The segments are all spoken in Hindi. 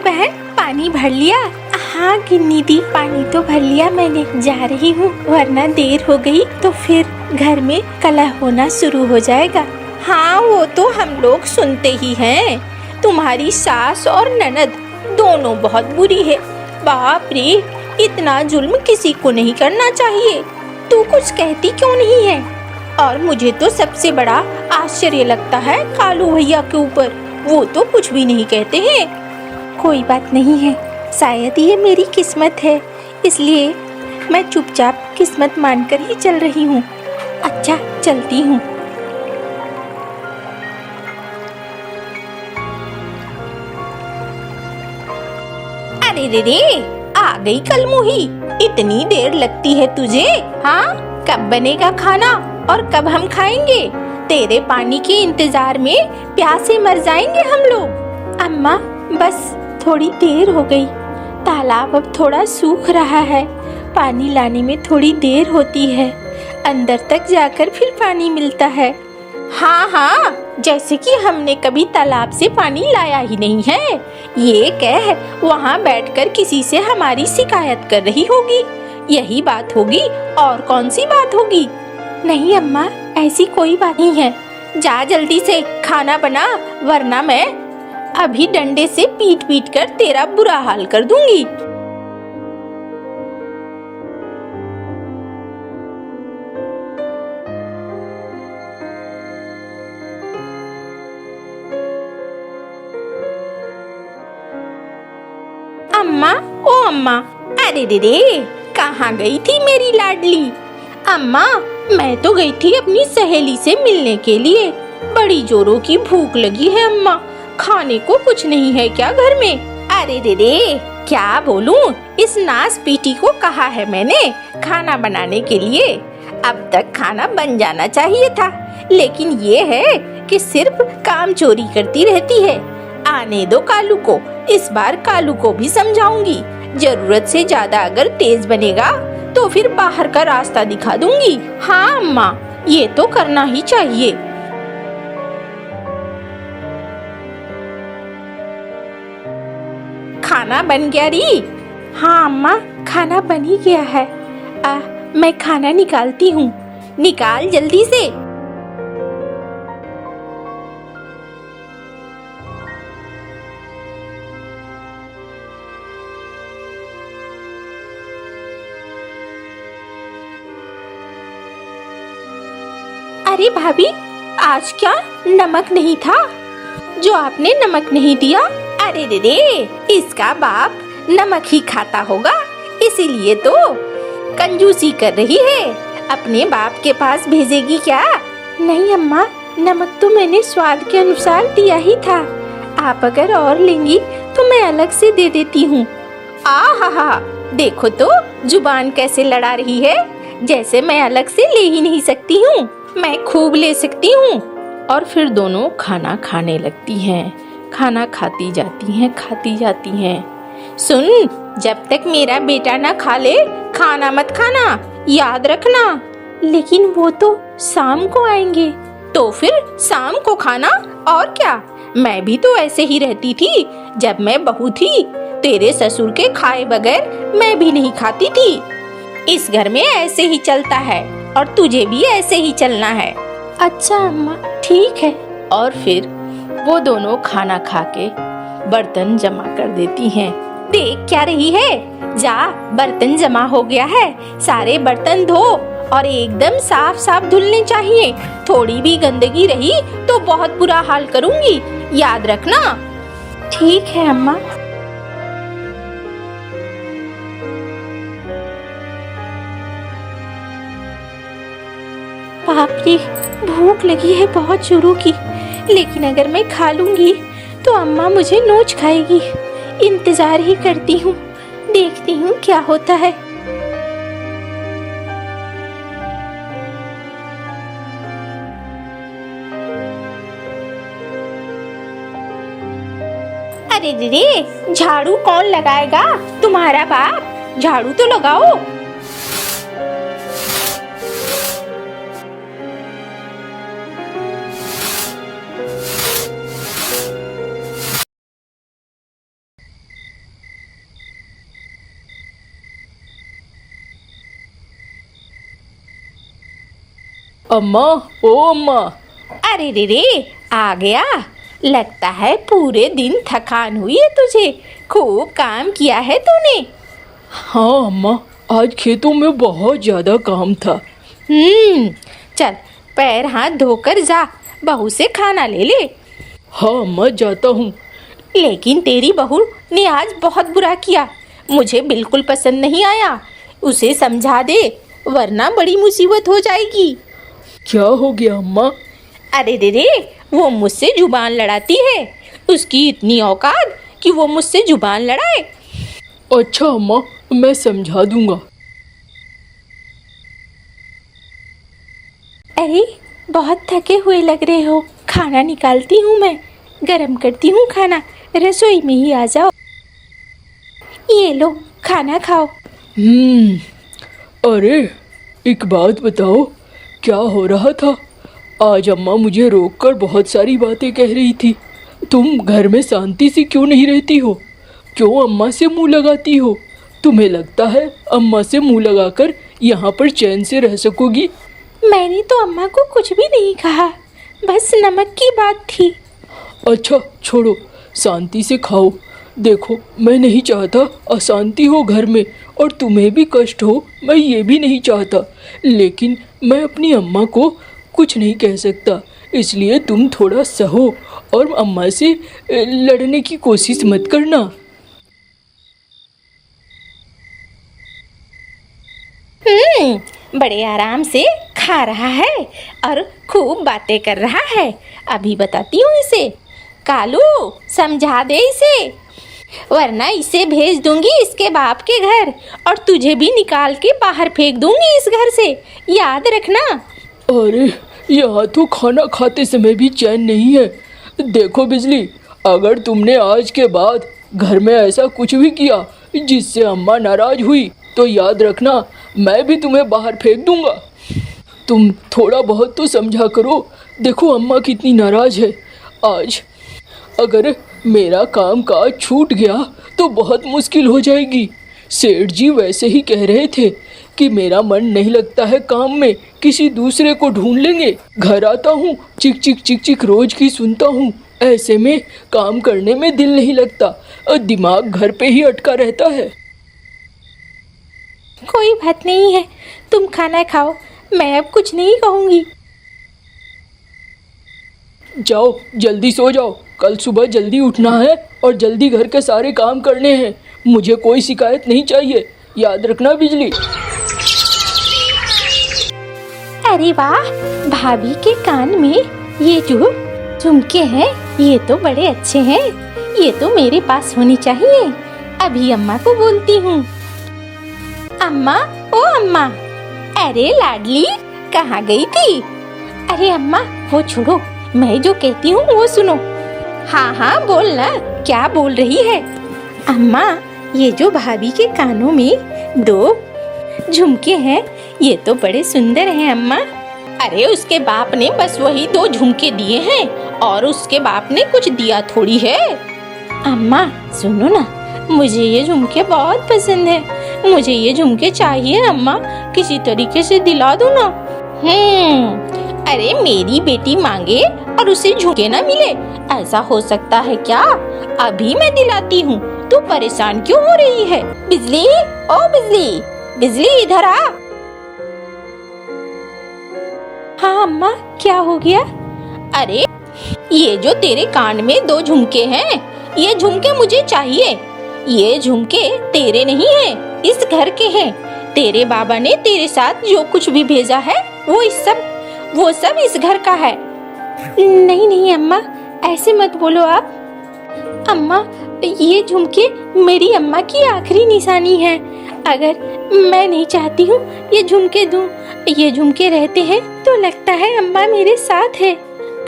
बहन, पानी भर लिया? हाँ गिन्नी दी, पानी तो भर लिया मैंने, जा रही हूँ, वरना देर हो गई तो फिर घर में कलह होना शुरू हो जाएगा। हाँ वो तो हम लोग सुनते ही हैं, तुम्हारी सास और ननद दोनों बहुत बुरी है। बाप रे, इतना जुल्म किसी को नहीं करना चाहिए। तू कुछ कहती क्यों नहीं है? और मुझे तो सबसे बड़ा आश्चर्य लगता है कालू भैया के ऊपर, वो तो कुछ भी नहीं कहते हैं। कोई बात नहीं है, शायद ये मेरी किस्मत है, इसलिए मैं चुपचाप किस्मत मानकर ही चल रही हूँ। अच्छा चलती हूँ। अरे रे रे, आ गई कलमुही, इतनी देर लगती है तुझे? हाँ, कब बनेगा खाना और कब हम खाएंगे? तेरे पानी के इंतजार में प्यासे मर जाएंगे हम लोग। अम्मा बस थोड़ी देर हो गई, तालाब अब थोड़ा सूख रहा है, पानी लाने में थोड़ी देर होती है, अंदर तक जाकर फिर पानी मिलता है। हाँ हाँ, जैसे कि हमने कभी तालाब से पानी लाया ही नहीं है, ये कह वहाँ बैठकर किसी से हमारी शिकायत कर रही होगी। यही बात होगी, और कौन सी बात होगी? नहीं अम्मा, ऐसी कोई बात नहीं है। जा जल्दी से खाना बना, वरना मैं अभी डंडे से पीट पीट कर तेरा बुरा हाल कर दूंगी। अम्मा, ओ अम्मा, अरे रे रे, कहाँ गई थी मेरी लाडली? अम्मा, मैं तो गई थी अपनी सहेली से मिलने के लिए, बड़ी जोरों की भूख लगी है अम्मा, खाने को कुछ नहीं है क्या घर में? अरे रे रे, क्या बोलूं, इस नास पीटी को कहा है मैंने खाना बनाने के लिए, अब तक खाना बन जाना चाहिए था, लेकिन ये है कि सिर्फ काम चोरी करती रहती है। आने दो कालू को, इस बार कालू को भी समझाऊंगी, जरूरत से ज्यादा अगर तेज बनेगा तो फिर बाहर का रास्ता दिखा दूंगी। हाँ अम्मा, ये तो करना ही चाहिए। खाना बन गया री? हाँ अम्मा, खाना बन ही गया है। मैं खाना निकालती हूँ, निकाल जल्दी से। अरे भाभी, आज क्या नमक नहीं था जो आपने नमक नहीं दिया? अरे रे रे, इसका बाप नमक ही खाता होगा, इसीलिए तो कंजूसी कर रही है। अपने बाप के पास भेजेगी क्या? नहीं अम्मा, नमक तो मैंने स्वाद के अनुसार दिया ही था, आप अगर और लेंगी तो मैं अलग से दे देती हूँ। आहा, देखो तो जुबान कैसे लड़ा रही है, जैसे मैं अलग से ले ही नहीं सकती हूँ। मैं खूब ले सकती हूँ। और फिर दोनों खाना खाने लगती हैं, खाना खाती जाती हैं। सुन, जब तक मेरा बेटा ना खा ले, खाना मत खाना, याद रखना। लेकिन वो तो शाम को आएंगे। तो फिर शाम को खाना, और क्या, मैं भी तो ऐसे ही रहती थी जब मैं बहू थी, तेरे ससुर के खाए बगैर मैं भी नहीं खाती थी। इस घर में ऐसे ही चलता है, और तुझे भी ऐसे ही चलना है। अच्छा अम्मा, ठीक है। और फिर वो दोनों खाना खा के बर्तन जमा कर देती हैं। देख क्या रही है, जा, बर्तन जमा हो गया है, सारे बर्तन धो और एकदम साफ साफ धुलने चाहिए। थोड़ी भी गंदगी रही तो बहुत बुरा हाल करूंगी, याद रखना। ठीक है अम्मा। बाप रे, भूख लगी है बहुत जोरों की, लेकिन अगर मैं खा लूंगी तो अम्मा मुझे नोच खाएगी। इंतजार ही करती हूँ, देखती हूँ क्या होता है। अरे रे, झाड़ू कौन लगाएगा? तुम्हारा बाप, झाड़ू तो लगाओ। अम्मा, ओ अम्मा। अरे रे रे, आ गया। लगता है पूरे दिन थकान हुई है तुझे, खूब काम किया है तूने। हाँ अम्मा, आज खेतों में बहुत ज़्यादा काम था। चल पैर हाथ धोकर जा, बहू से खाना ले ले। हाँ अम्मा, जाता हूँ। लेकिन तेरी बहू ने आज बहुत बुरा किया, मुझे बिल्कुल पसंद नहीं आया। उसे समझा दे, वरना बड़ी मुसीबत हो जाएगी। क्या हो गया अम्मा? अरे रे रे, वो मुझसे जुबान लड़ाती है। उसकी इतनी औकात कि वो मुझसे जुबान लड़ाए। अच्छा अम्मा, मैं समझा दूंगा। अरे बहुत थके हुए लग रहे हो, खाना निकालती हूँ मैं, गरम करती हूँ खाना, रसोई में ही आ जाओ। ये लो खाना खाओ। अरे एक बात बताओ, क्या हो रहा था? आज अम्मा मुझे रोककर बहुत सारी बातें कह रही थी। तुम घर में शांति से क्यों नहीं रहती हो? क्यों अम्मा से मुंह लगाती हो? तुम्हें लगता है अम्मा से मुंह लगाकर यहाँ पर चैन से रह सकोगी? मैंने तो अम्मा को कुछ भी नहीं कहा, बस नमक की बात थी। अच्छा छोड़ो, शांति से खाओ। देखो, मैं नहीं चाहता अशांति हो घर में और तुम्हें भी कष्ट हो, मैं ये भी नहीं चाहता। लेकिन मैं अपनी अम्मा को कुछ नहीं कह सकता, इसलिए तुम थोड़ा सहो और अम्मा से लड़ने की कोशिश मत करना। बड़े आराम से खा रहा है और खूब बातें कर रहा है। अभी बताती हूँ इसे। कालू, समझा दे इसे, वरना इसे भेज दूंगी इसके बाप के घर और तुझे भी निकाल के बाहर फेंक दूंगी इस घर से, याद रखना। अरे यहाँ तो खाना खाते समय भी चैन नहीं है। देखो बिजली, अगर तुमने आज के बाद घर में ऐसा कुछ भी किया जिससे अम्मा नाराज हुई तो याद रखना, मैं भी तुम्हें बाहर फेंक दूंगा। तुम थोड़ा बहुत तो समझा करो। देखो अम्मा कितनी नाराज है आज। अगर मेरा काम काज छूट गया तो बहुत मुश्किल हो जाएगी। सेठ जी वैसे ही कह रहे थे कि मेरा मन नहीं लगता है काम में, किसी दूसरे को ढूंढ लेंगे। घर आता हूँ, चिक चिक चिक चिक रोज की सुनता हूँ। ऐसे में काम करने में दिल नहीं लगता और दिमाग घर पे ही अटका रहता है। कोई बात नहीं है, तुम खाना खाओ, मैं अब कुछ नहीं कहूँगी। जाओ जल्दी सो जाओ, कल सुबह जल्दी उठना है और जल्दी घर के सारे काम करने हैं। मुझे कोई शिकायत नहीं चाहिए, याद रखना बिजली। अरे वाह, भाभी के कान में ये जो झुमके हैं ये तो बड़े अच्छे हैं, ये तो मेरे पास होनी चाहिए। अभी अम्मा को बोलती हूँ। अम्मा, ओ अम्मा। अरे लाडली, कहाँ गई थी? अरे अम्मा वो छोड़ो, मैं जो कहती हूँ वो सुनो। हाँ हाँ बोल ना, क्या बोल रही है? अम्मा, ये जो भाभी के कानों में दो झुमके हैं ये तो बड़े सुंदर हैं अम्मा। अरे उसके बाप ने बस वही दो झुमके दिए हैं और उसके बाप ने कुछ दिया थोड़ी है। अम्मा सुनो ना, मुझे ये झुमके बहुत पसंद है, मुझे ये झुमके चाहिए अम्मा, किसी तरीके से दिला दो ना। अरे मेरी बेटी मांगे और उसे झुमके ना मिले, ऐसा हो सकता है क्या? अभी मैं दिलाती हूँ, तू परेशान क्यों हो रही है? बिजली, ओ बिजली, बिजली इधर आ। हाँ अम्मा, क्या हो गया? अरे ये जो तेरे कान में दो झुमके हैं, ये झुमके मुझे चाहिए। ये झुमके तेरे नहीं हैं, इस घर के हैं। तेरे बाबा ने तेरे साथ जो कुछ भी भेजा है वो सब इस घर का है। नहीं नहीं अम्मा, ऐसे मत बोलो आप। अम्मा ये झुमके मेरी अम्मा की आखिरी निशानी है। अगर मैं नहीं चाहती हूँ ये झुमके दूं, ये झुमके रहते हैं तो लगता है अम्मा मेरे साथ है।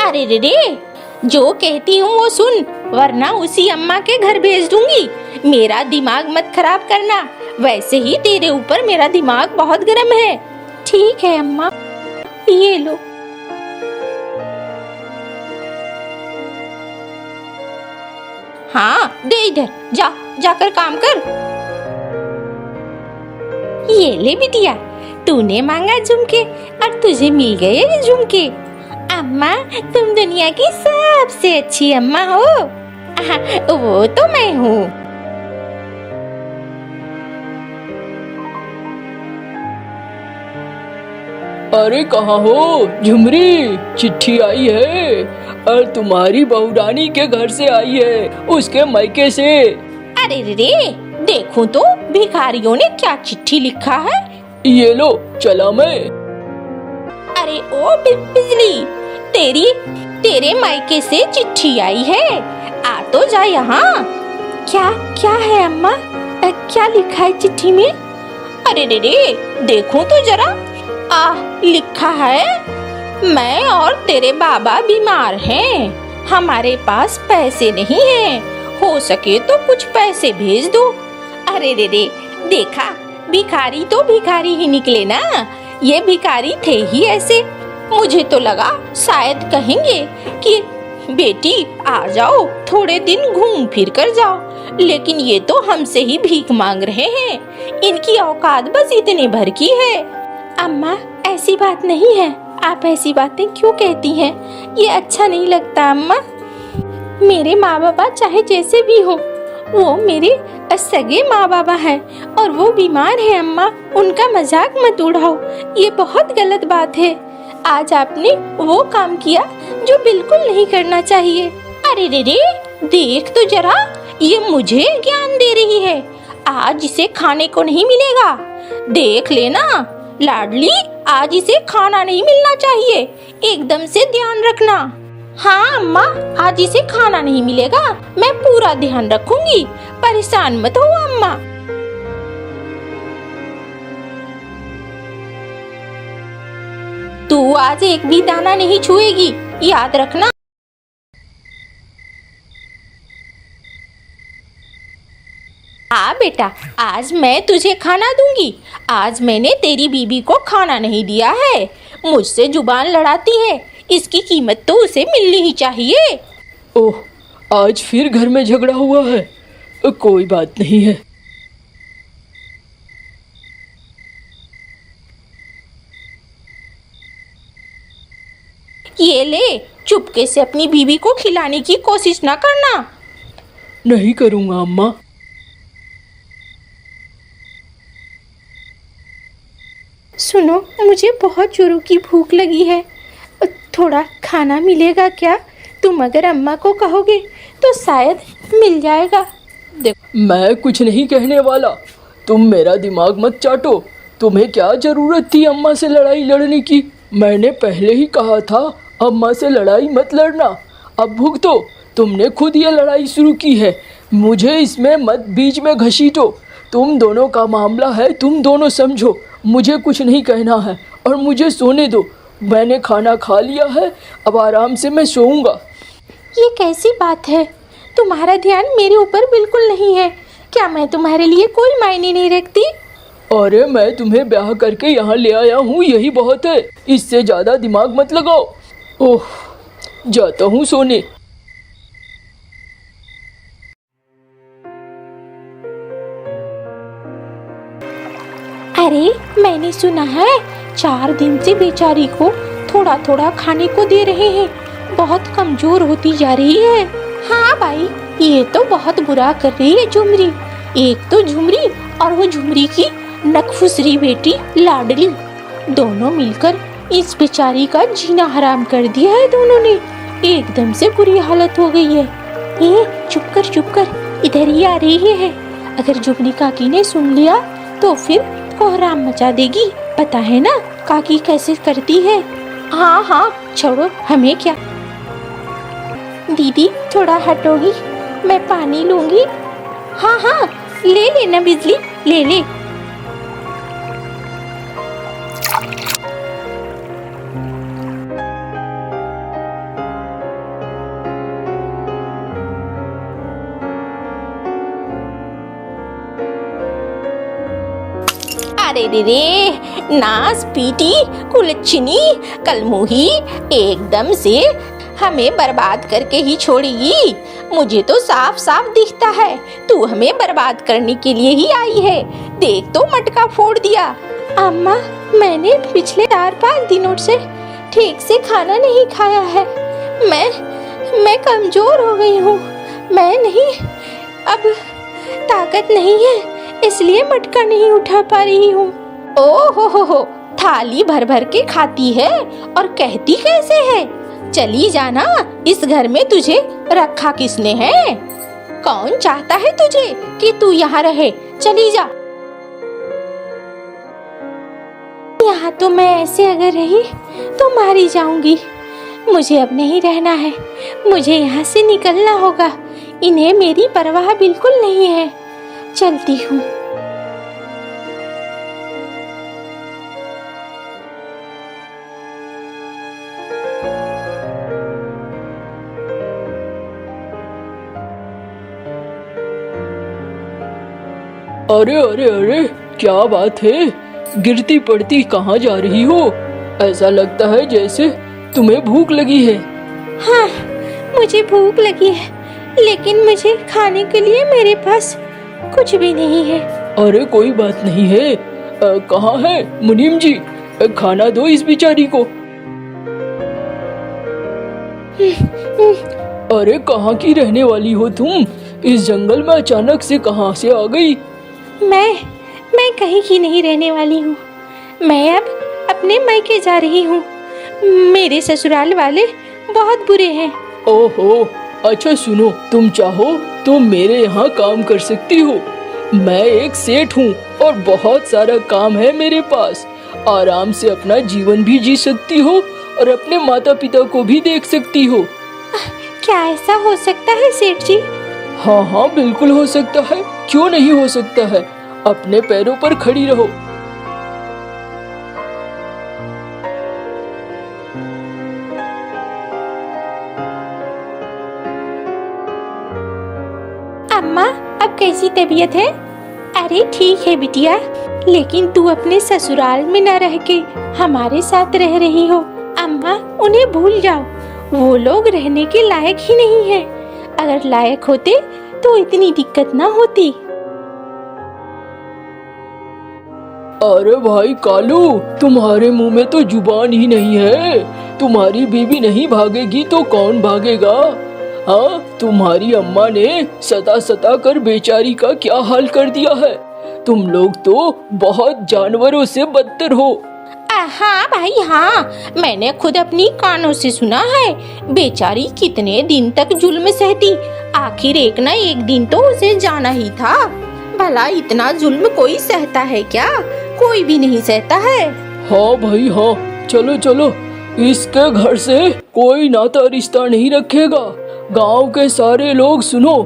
अरे रे रे, जो कहती हूँ वो सुन, वरना उसी अम्मा के घर भेज दूंगी। मेरा दिमाग मत खराब करना, वैसे ही तेरे ऊपर मेरा दिमाग बहुत गर्म है। ठीक है अम्मा, ये लो। हाँ दे इधर, जाकर काम कर। ये ले बिटिया, तूने मांगा झुमके और तुझे मिल गए ये झुमके। अम्मा तुम दुनिया की सबसे अच्छी अम्मा हो। वो तो मैं हूँ। अरे कहाँ हो झुमरी, चिट्ठी आई है और तुम्हारी बहू रानी के घर से आई है, उसके मायके से। अरे रे देखूं तो भिखारियों ने क्या चिट्ठी लिखा है। ये लो चला मैं। अरे ओ बिजली, तेरे मायके से चिट्ठी आई है, आ तो जा यहाँ। क्या क्या है अम्मा, क्या लिखा है चिट्ठी में? अरे रे देखूं तो जरा। लिखा है, मैं और तेरे बाबा बीमार हैं, हमारे पास पैसे नहीं हैं, हो सके तो कुछ पैसे भेज दो। अरे रे देखा, भिखारी तो भिखारी ही निकले ना, ये भिखारी थे ही ऐसे। मुझे तो लगा शायद कहेंगे कि बेटी आ जाओ, थोड़े दिन घूम फिर कर जाओ, लेकिन ये तो हमसे ही भीख मांग रहे हैं, इनकी औकात बस इतने भर की है। अम्मा ऐसी बात नहीं है, आप ऐसी बातें क्यों कहती हैं? ये अच्छा नहीं लगता अम्मा। मेरे माँ बाबा चाहे जैसे भी हो, वो मेरे सगे माँ बाबा हैं और वो बीमार है अम्मा, उनका मजाक मत उड़ाओ, ये बहुत गलत बात है। आज आपने वो काम किया जो बिल्कुल नहीं करना चाहिए। अरे रे देख तो जरा, ये मुझे ज्ञान दे रही है, आज इसे खाने को नहीं मिलेगा, देख लेना लाडली, आज इसे खाना नहीं मिलना चाहिए, एकदम से ध्यान रखना। हाँ अम्मा, आज इसे खाना नहीं मिलेगा, मैं पूरा ध्यान रखूंगी, परेशान मत हो अम्मा। तू आज एक भी दाना नहीं छुएगी, याद रखना। बेटा, आज मैं तुझे खाना दूंगी, आज मैंने तेरी बीबी को खाना नहीं दिया है, मुझसे जुबान लड़ाती है, इसकी कीमत तो उसे मिलनी ही चाहिए। ओह, आज फिर घर में झगड़ा हुआ है, कोई बात नहीं है। ये ले, चुपके से अपनी बीबी को खिलाने की कोशिश ना करना। नहीं करूँगा अम्मा। सुनो, मुझे बहुत जोरों की भूख लगी है, थोड़ा खाना मिलेगा क्या? तुम अगर अम्मा को कहोगे तो शायद मिल जाएगा। मैं कुछ नहीं कहने वाला, तुम मेरा दिमाग मत चाटो, तुम्हें क्या जरूरत थी अम्मा से लड़ाई लड़ने की? मैंने पहले ही कहा था अम्मा से लड़ाई मत लड़ना, अब भुगतो, तुमने खुद ये लड़ाई शुरू की है, मुझे इसमें मत बीच में घसीटो, तुम दोनों का मामला है, तुम दोनों समझो, मुझे कुछ नहीं कहना है और मुझे सोने दो, मैंने खाना खा लिया है, अब आराम से मैं सोऊंगा। ये कैसी बात है, तुम्हारा ध्यान मेरे ऊपर बिल्कुल नहीं है, क्या मैं तुम्हारे लिए कोई मायने नहीं रखती? अरे मैं तुम्हें ब्याह करके यहाँ ले आया हूँ, यही बहुत है, इससे ज़्यादा दिमाग मत लगाओ। ओह, जाता हूँ सोने। अरे मैंने सुना है 4 दिन से बेचारी को थोड़ा थोड़ा खाने को दे रहे हैं, बहुत कमजोर होती जा रही है। हाँ भाई, ये तो बहुत बुरा कर रही है झुमरी, एक तो झुमरी और वो झुमरी की नखफुसरी बेटी लाडली, दोनों मिलकर इस बेचारी का जीना हराम कर दिया है दोनों ने, एकदम से बुरी हालत हो गई है। चुप कर, इधर ही आ रही है, अगर झुमरी काकी ने सुन लिया तो फिर कोहराम मचा देगी, पता है ना काकी कैसे करती है। हाँ छोड़ो, हमें क्या। दीदी थोड़ा हटोगी, मैं पानी लूंगी। हाँ ले लेना बिजली, ले। अरे रे नास पीटी कुलच्छनी कलमुही, एकदम से हमें बर्बाद करके ही छोड़ेगी। मुझे तो साफ साफ दिखता है तू हमें बर्बाद करने के लिए ही आई है। देख तो मटका फोड़ दिया। अम्मा, मैंने पिछले 4-5 दिनों से ठीक से खाना नहीं खाया है। मैं कमजोर हो गई हूँ। मैं नहीं, अब ताकत नहीं है, इसलिए मटका नहीं उठा पा रही हूँ। ओ हो, थाली भर भर के खाती है और कहती कैसे है? चली जाना, इस घर में तुझे रखा किसने है? कौन चाहता है तुझे कि तू यहाँ रहे? चली जा। यहाँ तो मैं ऐसे अगर रही तो मारी जाऊंगी। मुझे अब नहीं रहना है, मुझे यहाँ से निकलना होगा। इन्हें मेरी परवाह बिल्कुल नहीं है। चलती हूँ। अरे अरे अरे, क्या बात है? गिरती पड़ती कहाँ जा रही हो? ऐसा लगता है जैसे तुम्हें भूख लगी है। हाँ, मुझे भूख लगी है, लेकिन मुझे खाने के लिए मेरे पास कुछ भी नहीं है। अरे कोई बात नहीं है। कहाँ है मुनीम जी? खाना दो इस बेचारी को। अरे कहाँ की रहने वाली हो तुम? इस जंगल में अचानक से कहाँ से आ गई? मैं कहीं की नहीं रहने वाली हूँ। मैं अब अपने मायके जा रही हूँ। मेरे ससुराल वाले बहुत बुरे हैं। ओहो, अच्छा सुनो, तुम चाहो तो मेरे यहाँ काम कर सकती हो। मैं एक सेठ हूँ और बहुत सारा काम है मेरे पास। आराम से अपना जीवन भी जी सकती हो और अपने माता पिता को भी देख सकती हो। क्या ऐसा हो सकता है सेठ जी? हाँ हाँ, बिल्कुल हो सकता है। क्यों नहीं हो सकता है? अपने पैरों पर खड़ी रहो। अम्मा, अब कैसी तबीयत है? अरे ठीक है बिटिया, लेकिन तू अपने ससुराल में न रह के हमारे साथ रह रही हो। अम्मा, उन्हें भूल जाओ। वो लोग रहने के लायक ही नहीं है। अगर लायक होते तो इतनी दिक्कत ना होती। अरे भाई कालू, तुम्हारे मुंह में तो जुबान ही नहीं है। तुम्हारी बीवी नहीं भागेगी तो कौन भागेगा? हाँ, तुम्हारी अम्मा ने सता सता कर बेचारी का क्या हाल कर दिया है। तुम लोग तो बहुत जानवरों से बदतर हो। हाँ भाई हाँ, मैंने खुद अपनी कानों से सुना है। बेचारी कितने दिन तक जुल्म सहती, आखिर एक ना एक दिन तो उसे जाना ही था। भला इतना जुल्म कोई सहता है क्या? कोई भी नहीं सहता है। हाँ भाई हाँ, चलो चलो, इसके घर से कोई नाता रिश्ता नहीं रखेगा। गांव के सारे लोग सुनो,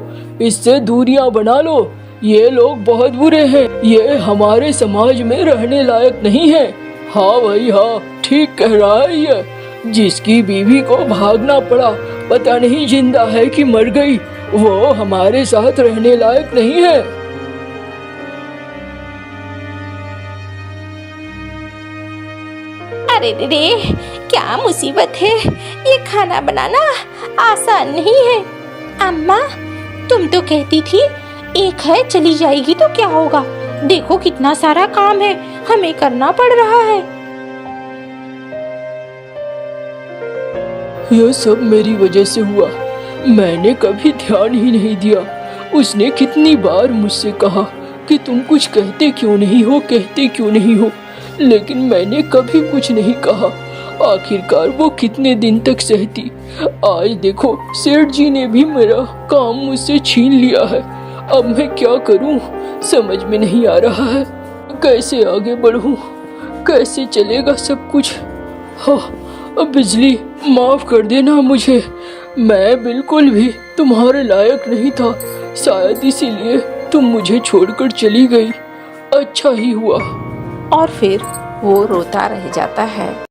इससे दूरियां बना लो। ये लोग बहुत बुरे हैं, ये हमारे समाज में रहने लायक नहीं है। हाँ भाई हाँ, ठीक कह रहा है ये। जिसकी बीवी को भागना पड़ा, पता नहीं जिंदा है कि मर गई, वो हमारे साथ रहने लायक नहीं है। अरे रे, क्या मुसीबत है। ये खाना बनाना आसान नहीं है। अम्मा, तुम तो कहती थी एक है चली जाएगी तो क्या होगा। देखो कितना सारा काम है, हमें करना पड़ रहा है। यह सब मेरी वजह से हुआ। मैंने कभी ध्यान ही नहीं दिया। उसने कितनी बार मुझसे कहा कि तुम कुछ कहते क्यों नहीं हो, कहते क्यों नहीं हो, लेकिन मैंने कभी कुछ नहीं कहा। आखिरकार वो कितने दिन तक सहती। आज देखो, सेठ जी ने भी मेरा काम मुझसे छीन लिया है। अब मैं क्या करूं, समझ में नहीं आ रहा है। कैसे आगे बढ़ूं, कैसे चलेगा सब कुछ। हाँ, बिजली, माफ कर देना मुझे। मैं बिल्कुल भी तुम्हारे लायक नहीं था। शायद इसीलिए तुम मुझे छोड़कर चली गई। अच्छा ही हुआ। और फिर वो रोता रह जाता है।